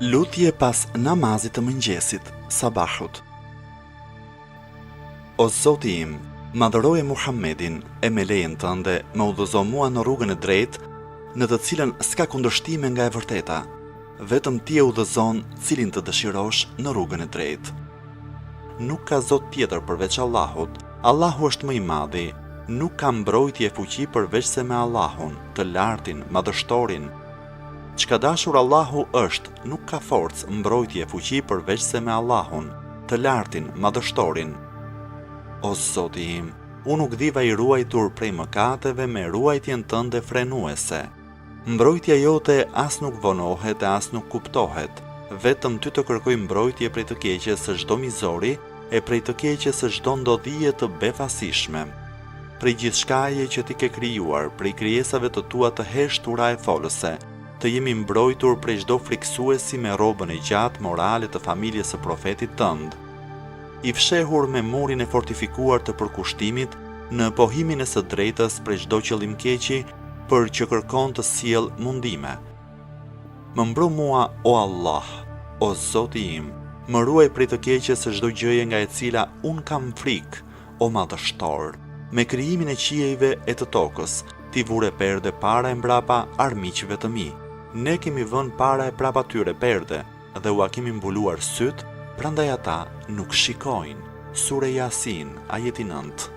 Lutje pas namazit të mëngjesit, sabahut. O Zoti im, madhëroje Muhammedin e me lejen tënde më udhëzo mua në rrugën e drejtë, në të cilën s'ka kundërshtime nga e vërteta, vetëm ti e udhëzon cilin të dëshirosh në rrugën e drejtë. Nuk ka Zot tjetër përveç Allahut, Allahu është më i madhi, nuk ka mbrojtje e fuqi përveç se me Allahun, të lartin, madhështorin. Çka dashur Allahu është, nuk ka forcë, mbrojtje e fuqi përveç se me Allahun, të lartin, madhështorin. O Zoti im, unë nuk dhiva i ruajtur prej mëkateve me ruajtjen tënde frenuese. Mbrojtja jote as nuk vonohet e as nuk kuptohet, vetëm ty të kërkoj mbrojtje prej të keqes së çdo mizori e prej të keqes së çdo ndodhie të befasishme. Prej gjithçkaje që ti ke krijuar, prej krijesave të tua të heshtura e folëse, të jemi mbrojtur prej çdo friksuesi me robën e gjatë morale të familjes së profetit tënd, i fshehur me murin e fortifikuar të përkushtimit në pohimin e së drejtës prej çdo qëllim keqi për që kërkon të sjell mundime. Më mbro mua, o Allah, o Zoti im, më ruaj prej të keqes së çdo gjëje nga e cila un kam frikë, o madhështor. Me krijimin e qiejve e të tokës, ti vure perde para e mbrapa armiqve të mi. Ne kemi vënë para e prapa tyre perde dhe ua kemi mbuluar syt, prandaj ata nuk shikojnë. Sure Yasin, ajeti 9.